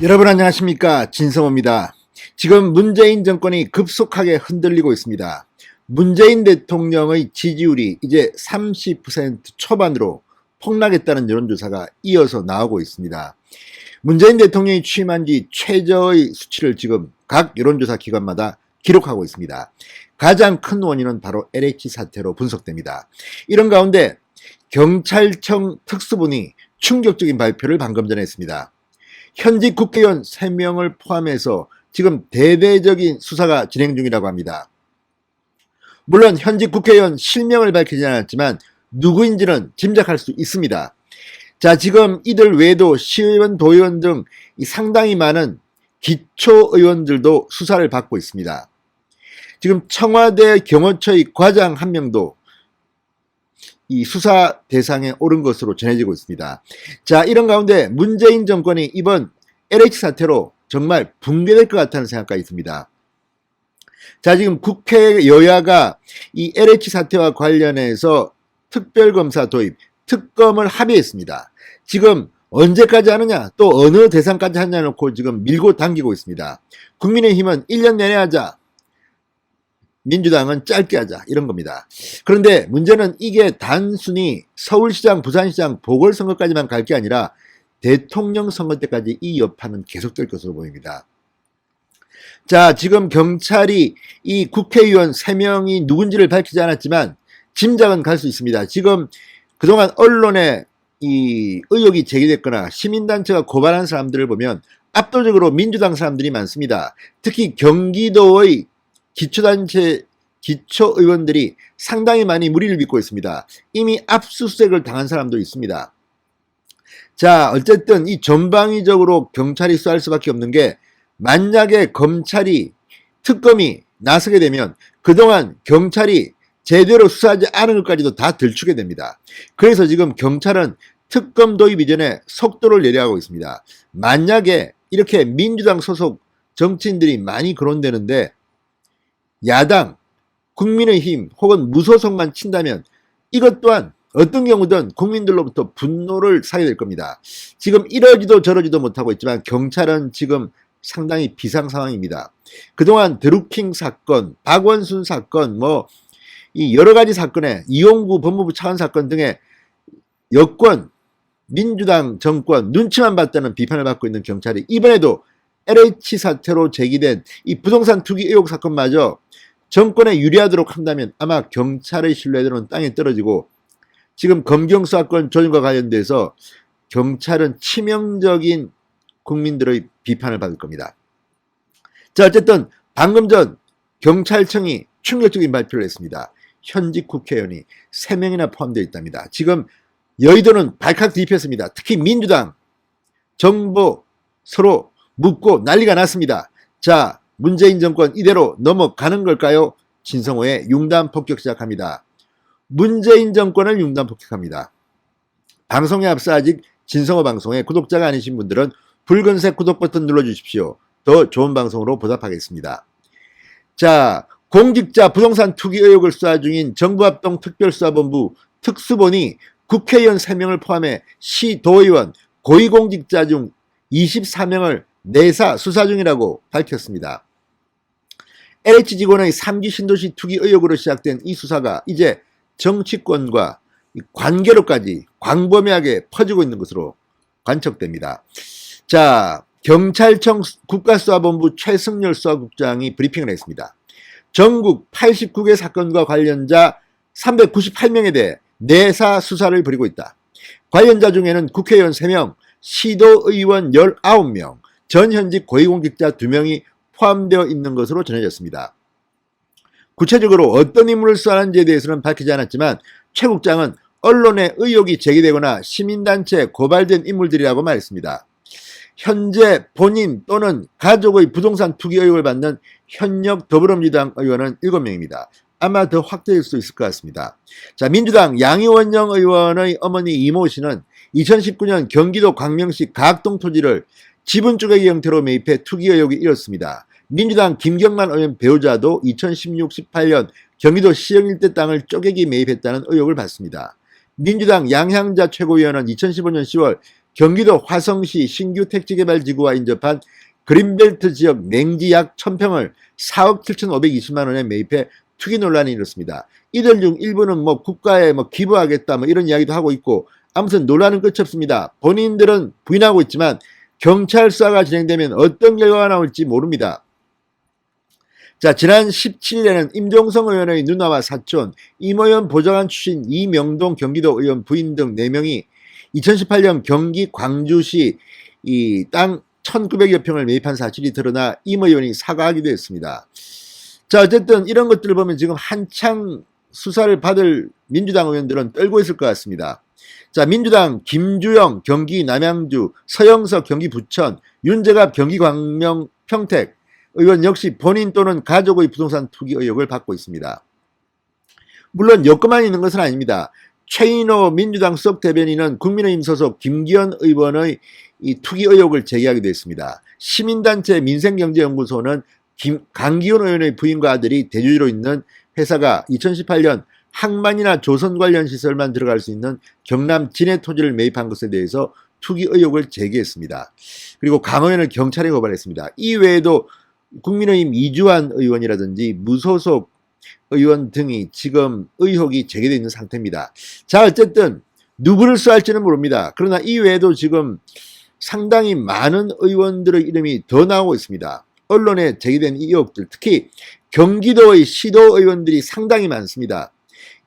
여러분 안녕하십니까, 진성호입니다. 지금 문재인 정권이 급속하게 흔들리고 있습니다. 문재인 대통령의 지지율이 이제 30% 초반으로 폭락했다는 여론조사가 이어서 나오고 있습니다. 문재인 대통령이 취임한 뒤 최저의 수치를 지금 각 여론조사 기관마다 기록하고 있습니다. 가장 큰 원인은 바로 LH 사태로 분석됩니다. 이런 가운데 경찰청 특수본이 충격적인 발표를 방금 전에 했습니다. 현직 국회의원 3명을 포함해서 지금 대대적인 수사가 진행 중이라고 합니다. 물론 현직 국회의원 실명을 밝히지 않았지만 누구인지는 짐작할 수 있습니다. 자, 지금 이들 외에도 시의원, 도의원 등 상당히 많은 기초의원들도 수사를 받고 있습니다. 지금 청와대 경호처의 과장 한 명도 이 수사 대상에 오른 것으로 전해지고 있습니다. 자, 이런 가운데 문재인 정권이 이번 LH 사태로 정말 붕괴될 것 같다는 생각까지 있습니다. 자, 지금 국회 여야가 이 LH 사태와 관련해서 특별검사 도입, 특검을 합의했습니다. 지금 언제까지 하느냐, 또 어느 대상까지 하냐 놓고 지금 밀고 당기고 있습니다. 국민의힘은 1년 내내 하자, 민주당은 짧게 하자, 이런 겁니다. 그런데 문제는 이게 단순히 서울시장, 부산시장 보궐선거까지만 갈 게 아니라 대통령 선거 때까지 이 여파는 계속될 것으로 보입니다. 자, 지금 경찰이 이 국회의원 3명이 누군지를 밝히지 않았지만 짐작은 갈 수 있습니다. 지금 그동안 언론에 이 의혹이 제기됐거나 시민단체가 고발한 사람들을 보면 압도적으로 민주당 사람들이 많습니다. 특히 경기도의 기초단체, 기초의원들이 상당히 많이 무리를 빚고 있습니다. 이미 압수수색을 당한 사람도 있습니다. 자, 어쨌든 이 전방위적으로 경찰이 수사할 수밖에 없는 게, 만약에 검찰이, 특검이 나서게 되면 그동안 경찰이 제대로 수사하지 않은 것까지도 다 들추게 됩니다. 그래서 지금 경찰은 특검 도입 이전에 속도를 내려가고 있습니다. 만약에 이렇게 민주당 소속 정치인들이 많이 거론되는데 야당, 국민의힘 혹은 무소속만 친다면 이것 또한 어떤 경우든 국민들로부터 분노를 사게 될 겁니다. 지금 이러지도 저러지도 못하고 있지만 경찰은 지금 상당히 비상 상황입니다. 그동안 드루킹 사건, 박원순 사건, 이 여러 가지 사건에 이용구 법무부 차관 사건 등의 여권, 민주당 정권 눈치만 봤다는 비판을 받고 있는 경찰이 이번에도 LH 사태로 제기된 이 부동산 투기 의혹 사건마저 정권에 유리하도록 한다면 아마 경찰의 신뢰도는 땅에 떨어지고, 지금 검경수사권 조정과 관련돼서 경찰은 치명적인 국민들의 비판을 받을 겁니다. 자, 어쨌든 방금 전 경찰청이 충격적인 발표를 했습니다. 현직 국회의원이 3명이나 포함되어 있답니다. 지금 여의도는 발칵 뒤집혔습니다. 특히 민주당, 정부 서로 묻고 난리가 났습니다. 자, 문재인 정권 이대로 넘어가는 걸까요? 진성호의 융단 폭격 시작합니다. 문재인 정권을 융단 폭격합니다. 방송에 앞서 아직 진성호 방송의 구독자가 아니신 분들은 붉은색 구독 버튼 눌러주십시오. 더 좋은 방송으로 보답하겠습니다. 자, 공직자 부동산 투기 의혹을 수사 중인 정부합동 특별수사본부 특수본이 국회의원 3명을 포함해 시, 도의원, 고위공직자 중 24명을 내사 수사 중이라고 밝혔습니다. LH 직원의 3기 신도시 투기 의혹으로 시작된 이 수사가 이제 정치권과 관계로까지 광범위하게 퍼지고 있는 것으로 관측됩니다. 자, 경찰청 국가수사본부 최승열 수사국장이 브리핑을 했습니다. 전국 89개 사건과 관련자 398명에 대해 내사 수사를 벌이고 있다. 관련자 중에는 국회의원 3명, 시도의원 19명, 전현직 고위공직자 2명이 포함되어 있는 것으로 전해졌습니다. 구체적으로 어떤 인물을 수사하는지에 대해서는 밝히지 않았지만 최 국장은 언론에 의혹이 제기되거나 시민단체에 고발된 인물들이라고 말했습니다. 현재 본인 또는 가족의 부동산 투기 의혹을 받는 현역 더불어민주당 의원은 7명입니다. 아마 더 확대될 수 있을 것 같습니다. 자, 민주당 양이원영 의원의 어머니 이모 씨는 2019년 경기도 광명시 가학동 토지를 지분 쪼개기 형태로 매입해 투기 의혹이 일었습니다. 민주당 김경만 의원 배우자도 2016-18년 경기도 시흥 일대 땅을 쪼개기 매입했다는 의혹을 받습니다. 민주당 양향자 최고위원은 2015년 10월 경기도 화성시 신규 택지개발지구와 인접한 그린벨트 지역 냉지 약 1000평을 4억 7,520만 원에 매입해 투기 논란이 일었습니다. 이들 중 일부는 뭐 국가에 뭐 기부하겠다 뭐 이런 이야기도 하고 있고, 아무튼 논란은 끝이 없습니다. 본인들은 부인하고 있지만 경찰 수사가 진행되면 어떤 결과가 나올지 모릅니다. 자, 지난 17일에는 임종성 의원의 누나와 사촌, 임 의원 보좌관 출신 이명동 경기도 의원 부인 등 4명이 2018년 경기 광주시 이 땅 1900여 평을 매입한 사실이 드러나 임 의원이 사과하기도 했습니다. 자, 어쨌든 이런 것들을 보면 지금 한창 수사를 받을 민주당 의원들은 떨고 있을 것 같습니다. 자, 민주당 김주영 경기 남양주, 서영석 경기 부천, 윤재갑 경기 광명 평택 의원 역시 본인 또는 가족의 부동산 투기 의혹을 받고 있습니다. 물론 여건만 있는 것은 아닙니다. 최인호 민주당 수석 대변인은 국민의힘 소속 김기현 의원의 이 투기 의혹을 제기하기도 했습니다. 시민단체 민생경제연구소는 강기훈 의원의 부인과 아들이 대주주로 있는 회사가 2018년 항만이나 조선 관련 시설만 들어갈 수 있는 경남 진해 토지를 매입한 것에 대해서 투기 의혹을 제기했습니다. 그리고 강 의원을 경찰에 고발했습니다. 이 외에도 국민의힘 이주환 의원이라든지 무소속 의원 등이 지금 의혹이 제기되어 있는 상태입니다. 자, 어쨌든 누구를 수사할지는 모릅니다. 그러나 이 외에도 지금 상당히 많은 의원들의 이름이 더 나오고 있습니다. 언론에 제기된 이 의혹들, 특히 경기도의 시도 의원들이 상당히 많습니다.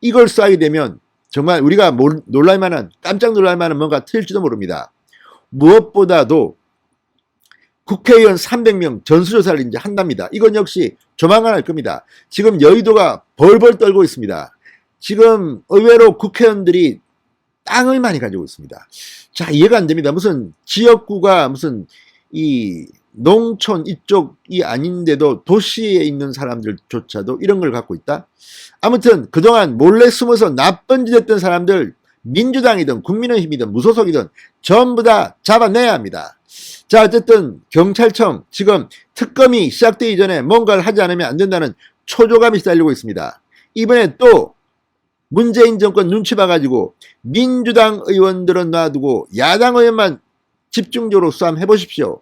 이걸 수사하게 되면 정말 우리가 놀랄만한, 깜짝 놀랄만한 뭔가 틀릴지도 모릅니다. 무엇보다도 국회의원 300명 전수조사를 이제 한답니다. 이건 역시 조만간 할 겁니다. 지금 여의도가 벌벌 떨고 있습니다. 지금 의외로 국회의원들이 땅을 많이 가지고 있습니다. 자, 이해가 안 됩니다. 무슨 지역구가 무슨 이 농촌 이쪽이 아닌데도 도시에 있는 사람들조차도 이런 걸 갖고 있다? 아무튼 그동안 몰래 숨어서 나쁜 짓 했던 사람들, 민주당이든 국민의힘이든 무소속이든 전부 다 잡아내야 합니다. 자, 어쨌든 경찰청 지금 특검이 시작되기 전에 뭔가를 하지 않으면 안 된다는 초조감이 시달리고 있습니다. 이번에 또 문재인 정권 눈치 봐가지고 민주당 의원들은 놔두고 야당 의원만 집중적으로 수사 한번 해보십시오.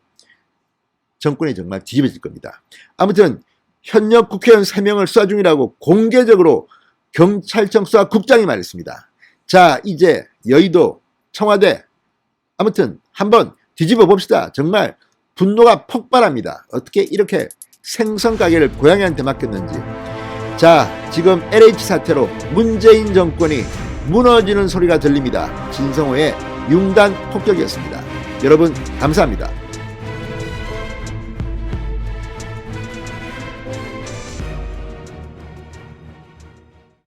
정권이 정말 뒤집어질 겁니다. 아무튼 현역 국회의원 3명을 수사 중이라고 공개적으로 경찰청 수사국장이 말했습니다. 자, 이제 여의도, 청와대, 아무튼 한번 뒤집어 봅시다. 정말 분노가 폭발합니다. 어떻게 이렇게 생선 가게를 고양이한테 맡겼는지. 자, 지금 LH 사태로 문재인 정권이 무너지는 소리가 들립니다. 진성호의 융단 폭격이었습니다. 여러분 감사합니다.